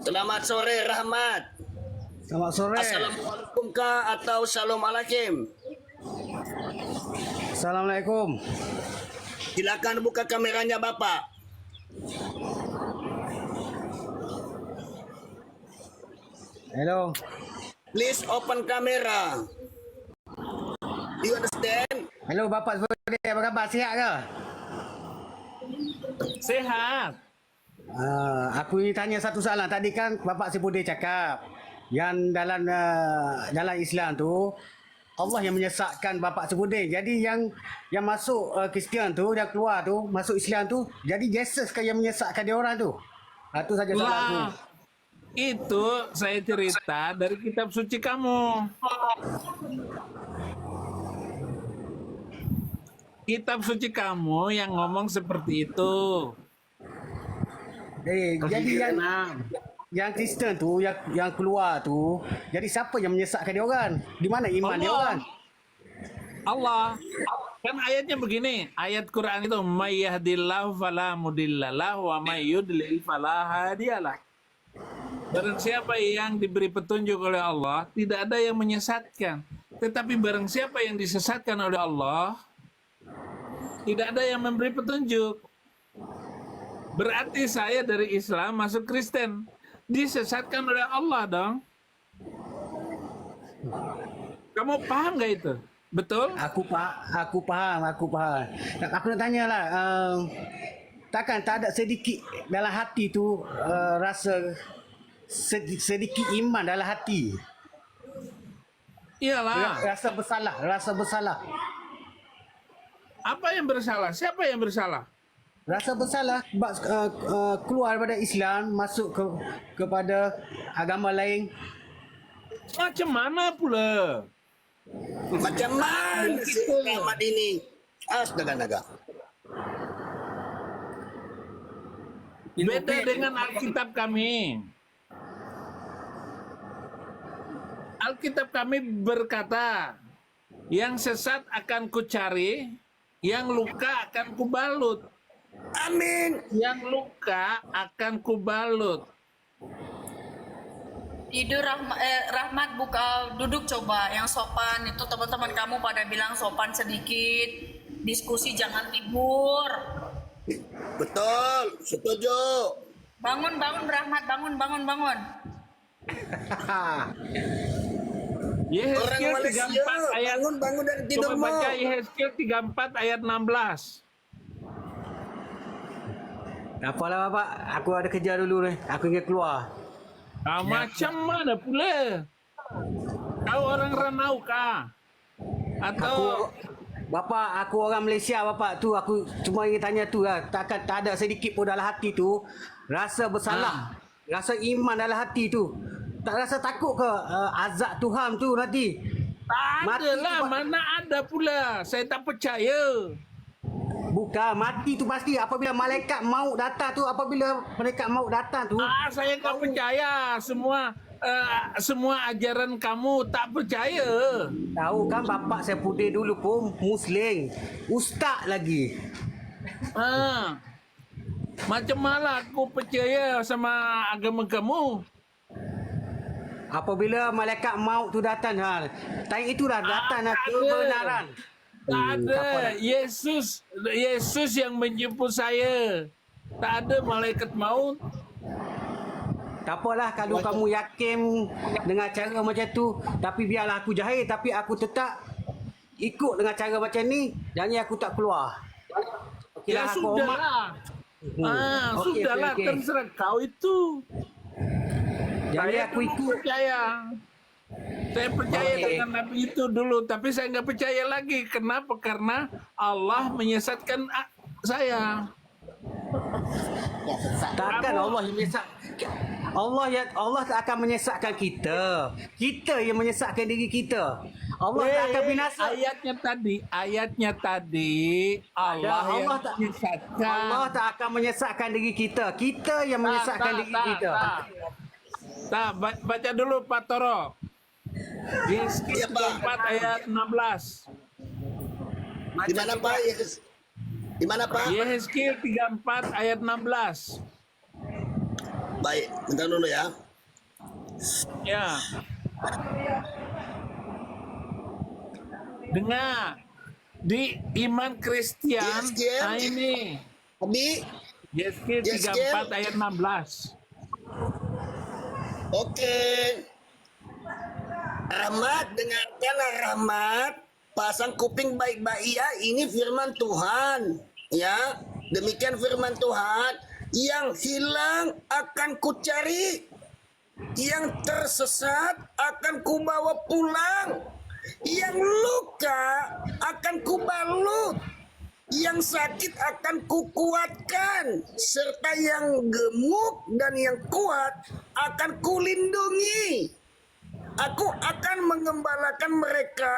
Selamat sore Rahmat. Selamat sore. Assalamualaikum kah atau Shalom Alaikum? Assalamualaikum. Silakan buka kameranya Bapak. Hello. Please open camera. Do you understand? Hello Bapak Sudi, apa khabar? Sihat ke? Sehat. Aku ingin tanya satu soalan. Tadi kan Bapak Sipudi cakap yang dalam Islam tu Allah yang menyesatkan Bapak Sipudi. Jadi yang masuk Kristian tu, yang keluar tu, masuk Islam tu, jadi Jesus kan yang menyesatkan dia orang tu. Itu saja soalan aku. Lah, itu saya cerita dari kitab suci kamu. Kitab suci kamu yang ngomong seperti itu. Jadi yang Kristen tu, yang keluar tu, jadi siapa yang menyesatkan dia orang? Di mana iman dia orang? Allah. Kan ayatnya begini, ayat Quran itu may yahdillahu fala mudhillalah wa may yudlil fala hadiyalah. Barang siapa yang diberi petunjuk oleh Allah, tidak ada yang menyesatkan. Tetapi barang siapa yang disesatkan oleh Allah, tidak ada yang memberi petunjuk. Berarti saya dari Islam masuk Kristen, disesatkan oleh Allah dong. Kamu paham gak itu? Betul? Aku faham. Aku nak tanya lah, takkan tak ada sedikit dalam hati tu rasa sedikit iman dalam hati? Iyalah. Rasa bersalah. Apa yang bersalah? Siapa yang bersalah? Rasa bersalah sebab keluar daripada Islam masuk kepada agama lain. Macam mana pula? Macam mana si Rahmat ini? Astaga. Beda dengan Alkitab kami. Alkitab kami berkata, yang sesat akan kucari, yang luka akan kubalut. Amin. Yang luka akan kubalut. Tidur Rahmat buka duduk coba yang sopan itu teman-teman kamu pada bilang sopan sedikit diskusi jangan tidur. Betul, setuju. Bangun Rahmat bangun. Yehezkiel Orang Malaysia 34 ayat bangun dari Coba tidurmu. baca Yehezkiel 34 ayat 16. Tak apalah Bapak, aku ada kerja dulu ni. Aku ingin keluar. Macam mana pula? Kau orang Ranau kah? Atau Aku orang Malaysia Bapak tu, aku cuma ingin tanya tu lah. Tak ada sedikit pun dalam hati tu rasa bersalah, rasa iman dalam hati tu. Tak rasa takut ke azab Tuhan tu nanti? tak Mati ada lah, tu, Pak. mana ada pula. Saya tak percaya. Bukan, mati tu pasti apabila malaikat maut datang tu, Saya tak percaya semua ajaran kamu tak percaya. tahu kan Bapak saya putih dulu pun Muslim, ustaz lagi. Macam mana aku percaya sama agama kamu? Apabila malaikat maut tu datang, time itulah datang tak ada. kebenaran. Tak ada. tak apa. Yesus yang menjemput saya. Tak ada malaikat maut. Tak apalah kalau kamu yakin dengan cara macam tu, tapi biarlah aku jahil, tapi aku tetap ikut dengan cara macam ni, jadi aku tak keluar. Ya Okeylah, aku hormat. sudahlah. Okey, Sudahlah, okey. terserah kau itu. Jadi Saya aku dulu ikut. percaya. Saya percaya Okey. dengan Nabi itu dulu, tapi saya nggak percaya lagi. Kenapa? Karena Allah menyesatkan saya. Takkan Allah yang menyesat. Allah tak akan menyesatkan kita. Kita yang menyesatkan diri kita. Allah tak akan binasa. Ayatnya tadi Allah yang tak menyesatkan. Allah tak akan menyesatkan diri kita. Kita yang menyesatkan diri kita. Baca dulu Pak Toro. Yehezkiel Ya, Pak. 4 ayat 16. Di mana Pak? Di mana Pak? Yehezkiel 34 ayat 16. Baik, bentar dulu ya. Ya. Dengar. Di iman Kristen, Yeskiel. nah ini. Abi, Yeskiel 34 ayat 16. oke. Rahmat, dengarkanlah Rahmat. Pasang kuping baik-baik ya. Ini firman Tuhan. Ya, demikian firman Tuhan. Yang hilang akan kucari. Yang tersesat akan kubawa pulang. Yang luka akan kubalut. Yang sakit akan kukuatkan. Serta yang gemuk dan yang kuat akan kulindungi. Aku akan mengembalakan mereka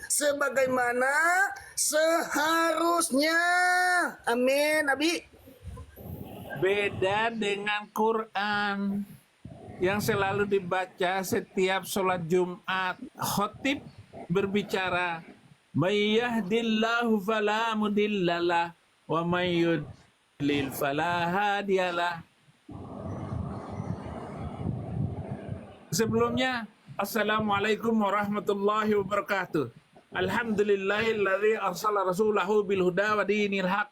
sebagaimana seharusnya. Amin, Abi. Beda dengan Quran yang selalu dibaca setiap sholat Jumat. Khotib berbicara, "May yahdillahu fala mudhillalah wa may yudlil fala hadiyalah." Sebelumnya, Assalamualaikum warahmatullahi wabarakatuh. Alhamdulillahilladzi arsala rasulahu bil huda wa dinil haq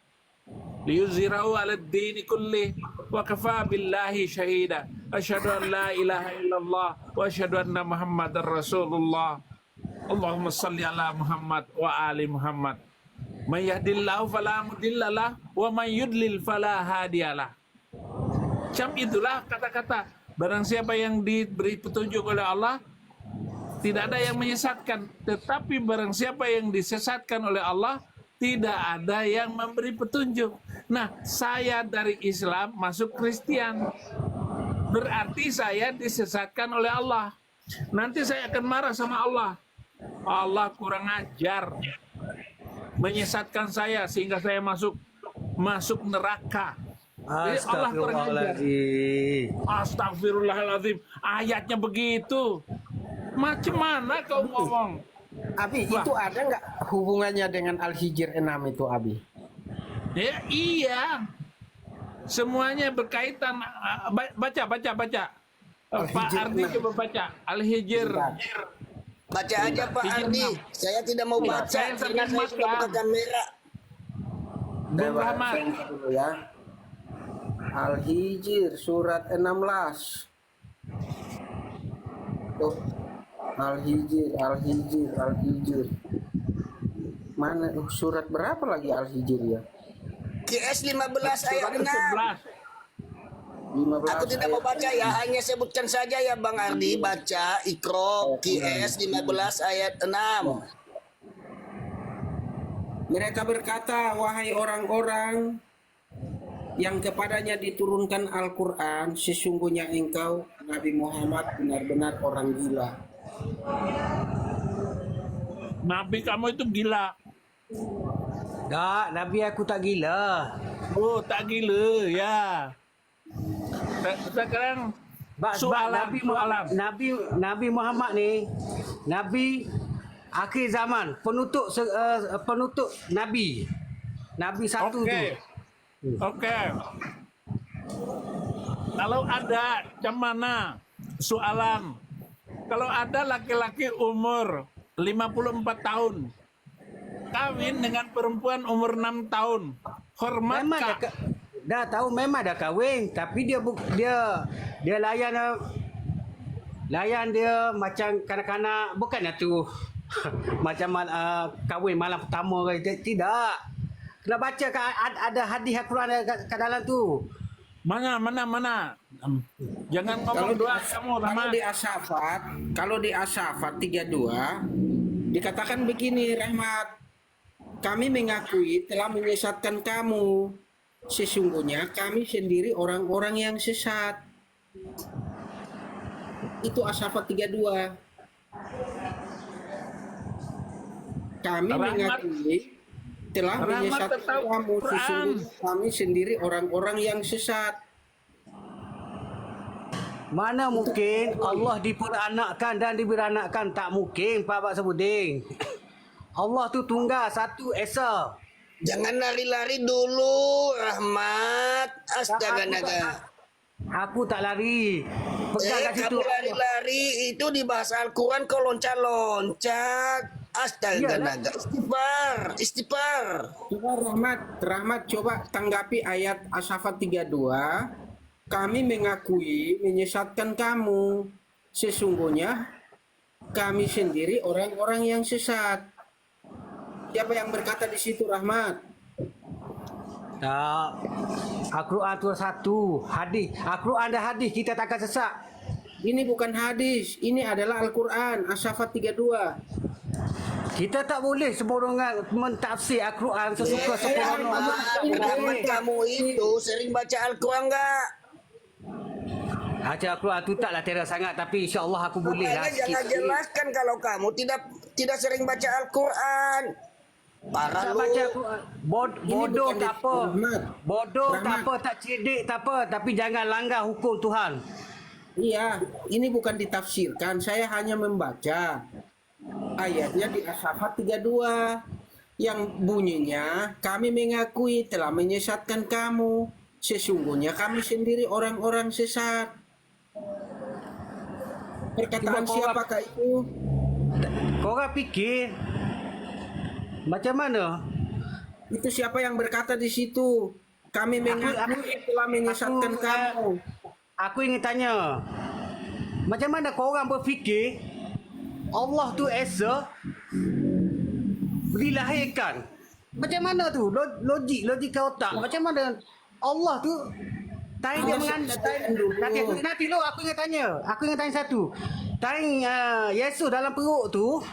liyuzhirahu 'alad dini kullih wa kafa billahi syahida. Asyhadu an la ilaha illallah wa asyhadu anna Muhammadar Rasulullah. Allahumma salli ala Muhammad wa ali Muhammad. May yahdillahu fala mudhillalah wa may yudlil fala hadiyalah. Macam itulah kata-kata. Barang siapa yang diberi petunjuk oleh Allah, tidak ada yang menyesatkan. Tetapi barang siapa yang disesatkan oleh Allah, tidak ada yang memberi petunjuk. Nah, saya dari Islam masuk Kristen. Berarti saya disesatkan oleh Allah. Nanti saya akan marah sama Allah. Allah kurang ajar. Menyesatkan saya sehingga saya masuk neraka. Jadi Allah kurang ajar. Astagfirullahaladzim. Ayatnya begitu. Macam mana kau ngomong? Abi, itu ada nggak hubungannya dengan Al-Hijr 6 itu, Abi? Ya, iya. Semuanya berkaitan. Baca. Pak Al-Hijr Ardi 6. coba baca. Al-Hijr. Baca aja Pak Ardi. Saya tidak mau baca Saya karena saya terima, sudah buka Kang. kamera. Bung Rahmat. Bentar dulu ya. Al-Hijr surat 16. Tuh. Al-Hijr. Mana surat berapa lagi Al-Hijr ya? QS 15 ayat 6. 15 Aku tidak mau ayat baca ya, hanya sebutkan saja ya Bang Ardi. Baca Iqra QS 15 ayat 6. Mereka berkata, wahai orang-orang yang kepadanya diturunkan Al-Quran, sesungguhnya engkau, Nabi Muhammad, benar-benar orang gila. Nabi kamu itu gila. Tak, Nabi aku tak gila. Oh, tak gila ya. Sekarang soalan. Nabi Muhammad ni Nabi akhir zaman, penutup Nabi. Nabi satu tu. Oke. Kalau ada macam mana soalan? Kalau ada laki-laki umur 54 tahun kawin dengan perempuan umur 6 tahun, hormat Memang kah? dah tahu memang dah kahwin, tapi dia layan dia macam kanak-kanak, bukannya tu macam kahwin malam pertama ke, tidak. Kena baca ada hadis Al-Quran kat dalam tu. Mana? Jangan ngomong doa kamu, Rahmat. Kalau di As-Saffat 32 dikatakan begini, Rahmat. Kami mengakui telah menyesatkan kamu. Sesungguhnya kami sendiri orang-orang yang sesat. Itu As-Saffat 32. Kami Rahmat. mengakui telah Rahmat menyesatkan tahu kamu. Quran. Sesungguhnya kami sendiri orang-orang yang sesat. Mana mungkin Allah diperanakkan dan diberanakkan? Tak mungkin, Pak Sabudin. Allah tu tunggal, satu esa. Jangan lari-lari dulu, Rahmat. Astaga naga. Aku tak lari. Pegang kat situ. Kamu lari-lari itu dibahas Al-Quran kau loncat-loncat. Astaga, Iyalah. naga. Istighfar. Coba Rahmat coba tanggapi ayat As-Saffat 32. Kami mengakui menyesatkan kamu. Sesungguhnya kami sendiri orang-orang yang sesat. Siapa yang berkata di situ, Rahmat? Tak. Al-Quran tu satu. Hadis. Al-Quran dah hadis. Kita takkan sesak. Ini bukan hadis, ini adalah Al-Quran, As-Saffat 32. Kita tak boleh sembarangan mentafsir Al-Quran sesuka seporongan. Rahmat, kamu itu sering baca Al-Quran enggak? Baca Al-Quran tu taklah terang sangat, tapi insya-Allah aku boleh lah Makanya jangan sikit. jelaskan kalau kamu tidak sering baca Al-Quran. Parah Tak lu. baca Al-Quran. Bodoh bukan tak apa. Rahmat. Bodoh tak Rahmat. apa, tak cerdik tak apa, tapi jangan langgar hukum Tuhan. Iya, ini bukan ditafsirkan, saya hanya membaca ayatnya di As-Saffat 32 yang bunyinya, kami mengakui telah menyesatkan kamu, sesungguhnya kami sendiri orang-orang sesat. Perkataan Cuba kau siapakah itu? Korang fikir macam mana? Itu siapa yang berkata di situ? Kami mengakui telah menyesatkan kamu. Aku ingin tanya, macam mana korang berfikir Allah tu Esa dilahirkan? Macam mana tu? Logika otak. Macam mana Allah tu Taing dia mengandung. Nanti lo aku ingin tanya. Aku ingin tanya satu. Taing Yesus dalam perut tu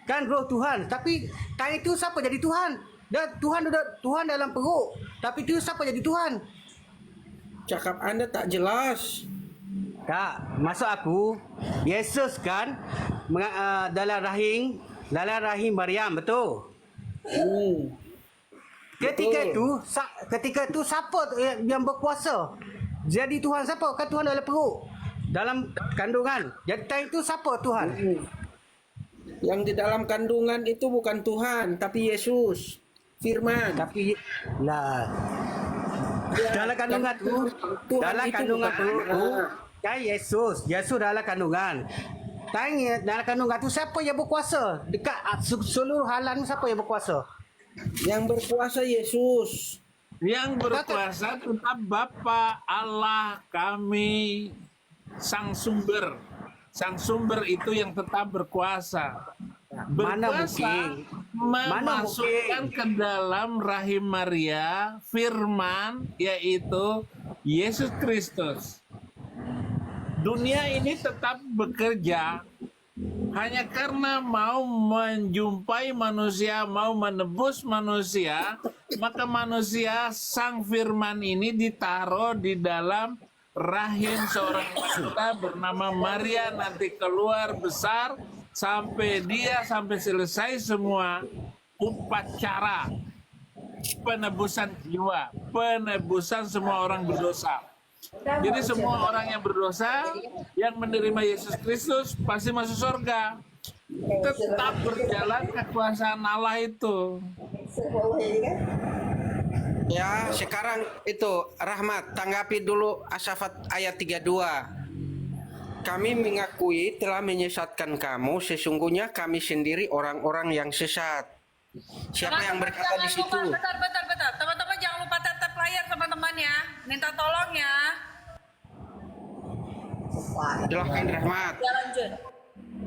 kan roh Tuhan. Tapi taing tu siapa jadi Tuhan? Dan Tuhan dalam perut. Tapi tu siapa jadi Tuhan? Cakap Anda tak jelas. Tak, maksud aku Yesus kan dalam rahim Maryam, betul? Ketika itu siapa yang berkuasa? Jadi Tuhan siapa? Kan Tuhan dalam perut, dalam kandungan. Jadi time itu siapa Tuhan? Yang di dalam kandungan itu bukan Tuhan, tapi Yesus, Firman. Tapi lah dalam kandungan tu, Tuhan dalam itu kandungan bukan tu, Allah. kan Yesus dalam kandungan. Tanya dalam kandungan tu siapa yang berkuasa? Dekat seluruh alam siapa yang berkuasa? Yang berkuasa Yesus. Yang berkuasa tetap Bapa Allah kami, Sang Sumber. Sang Sumber itu yang tetap berkuasa. Mana Berkuasa mungkin? memasukkan ke dalam rahim Maria Firman, yaitu Yesus Kristus. Dunia ini tetap bekerja hanya karena mau menjumpai manusia, mau menebus manusia, maka manusia Sang Firman ini ditaruh di dalam rahim seorang wanita bernama Maria, nanti keluar besar sampai selesai semua upacara penebusan jiwa, penebusan semua orang berdosa. Jadi semua orang yang berdosa yang menerima Yesus Kristus pasti masuk surga. Tetap berjalan kekuasaan Allah itu. Ya, sekarang itu Rahmat, tanggapi dulu As-Saffat ayat 32. Kami mengakui telah menyesatkan kamu, sesungguhnya kami sendiri orang-orang yang sesat. Siapa yang berkata di situ? Bentar. Teman-teman jangan lupa tetap layar teman-teman ya. Minta tolong ya. Silahkan Rahmat. Ya lanjut.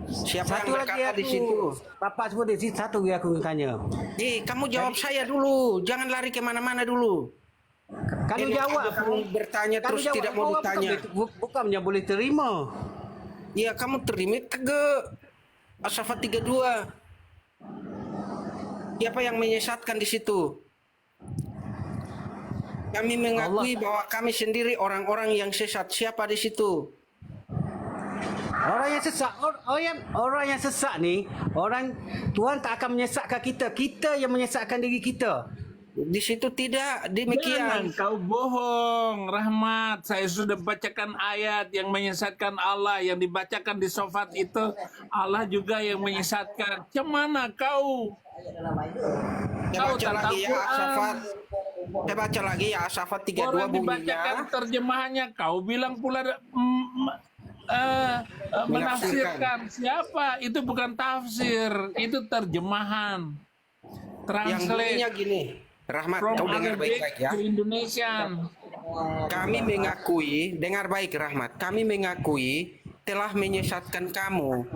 Siapa Satu yang lagi berkata di situ? Bapak sebut di situ, satu lagi aku ingin tanya. Kamu jawab saya dulu, jangan lari kemana-mana dulu. Kalau Ini jawab, kamu bertanya kalau terus jawab, tidak mau orang ditanya. bukannya boleh terima. Iya, kamu terima kagak? As-Saffat 32. Siapa yang menyesatkan di situ? Kami mengakui bahwa kami sendiri orang-orang yang sesat. Siapa di situ? Orang yang sesat ni, orang Tuhan tak akan menyesatkan kita. Kita yang menyesatkan diri kita. Di situ tidak Jangan demikian. kau bohong, Rahmat. Saya sudah bacakan ayat yang menyesatkan Allah, yang dibacakan di Sofat itu Allah juga yang menyesatkan. Cemana kau? Ya, Kau baca tak tahu lagi ya Quran. As-Saffat. Saya baca lagi ya, As-Saffat 32 Orang bunyinya. dibacakan terjemahannya, kau bilang pula menafsirkan. Siapa? Itu bukan tafsir, itu terjemahan. Yang bunyinya Translate gini, Rahmat, from kau dengar Arabic baik-baik ya. to Indonesian. Kami mengakui, dengar baik Rahmat, kami mengakui telah menyesatkan kamu.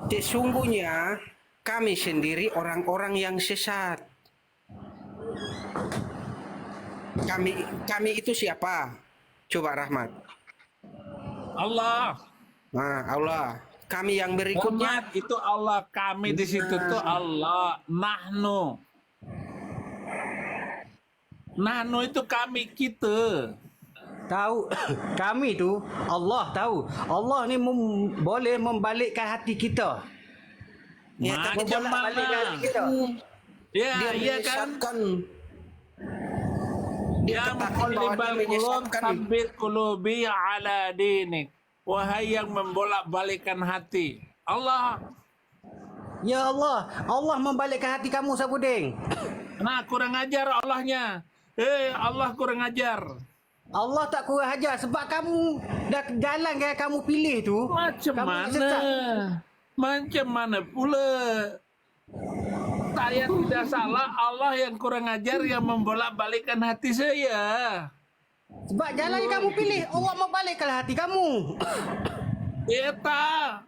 Sesungguhnya kami sendiri orang-orang yang sesat. Kami itu siapa? Coba Rahmat. Allah. Nah, Allah. Kami yang berikutnya. Rahmat itu Allah, kami di situ tuh Allah. Nahnu itu kami, kita. Tahu kami tu Allah tahu. Allah ni boleh membalikkan hati kita. Macam Membolak-balikkan hati mana? kita. Ya, Dia iya kan? menyesatkan. Dia Yang katakan bahwa dia muqallibal qulub menyesatkan. tsabbit qulubi ala dinik. Wahai yang membolak-balikkan hati. Allah. Ya Allah, Allah membalikkan hati kamu Sabuding. Nah, kurang ajar Allahnya. Allah kurang ajar. Allah tak kurang ajar sebab kamu dah jalan yang kamu pilih tu. Macam kamu mana? sesat. Macam mana pula? Saya tidak salah, Allah yang kurang ajar yang membolak-balikkan hati saya. Sebab jalan yang kamu pilih, Allah membalikkan hati kamu. Eta.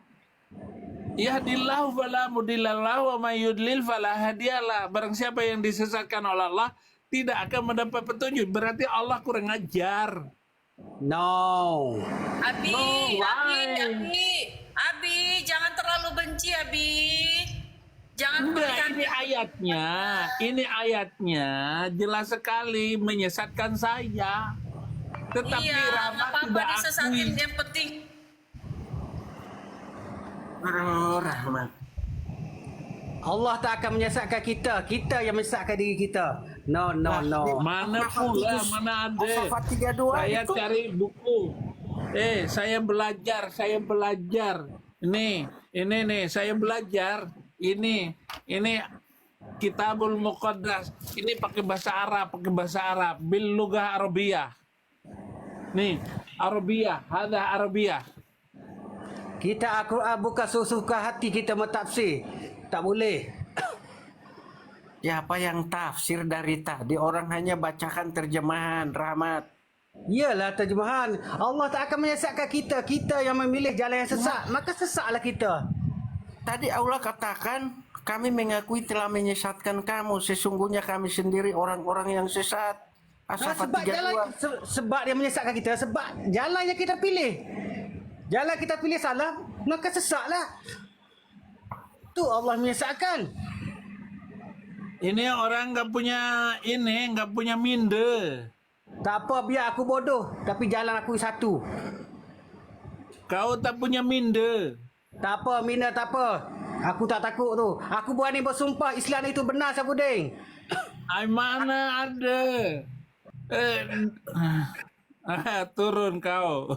Yahdillahu fala mudhillalahu wa may yudlil fala hadiyalah. Barang siapa yang disesatkan oleh Allah tidak akan mendapat petunjuk. Berarti Allah kurang ajar. No. Abi, No, why? Abi, jangan terlalu benci, Abi. Jangan Enggak, berikan ini ayatnya jelas sekali menyesatkan saya. Tetapi iya, Rahmat nggak apa-apa tidak disesatin, akui. yang penting Aduh, Rahmat. Allah tak akan menyesatkan kita. Kita yang menyesatkan diri kita. No. Mana pula, mana ada. As-Saffat 32 Saya itu. cari buku. Saya belajar. Ini nih, saya belajar. Ini Kitabul Muqaddas. Ini pakai bahasa Arab. Bil lughah Arabiyah. Nih, Arabiyah, hada Arabiyah. Kita Al-Quran bukan suka hati kita mentafsir. Tak boleh. Siapa yang tafsir dari tadi? Orang hanya bacakan terjemahan, Rahmat. Iyalah terjemahan. Allah tak akan menyesatkan kita. Kita yang memilih jalan yang sesat. Maka sesatlah kita. Tadi Allah katakan, kami mengakui telah menyesatkan kamu. Sesungguhnya kami sendiri orang-orang yang sesat. As-Saffat Sebab 32. sebab dia menyesatkan kita. Sebab jalan yang kita pilih. Jalan kita pilih salah. Maka sesatlah. Tu Allah menyesatkan. Ini orang nggak punya minde. Tak apa, biar aku bodoh. Tapi jalan aku satu. Kau tak punya minde. Tak apa, Mina, tak apa. Aku tak takut tu. Aku berani bersumpah Islam itu benar, Sabuding. Ay, mana ada? Turun kau.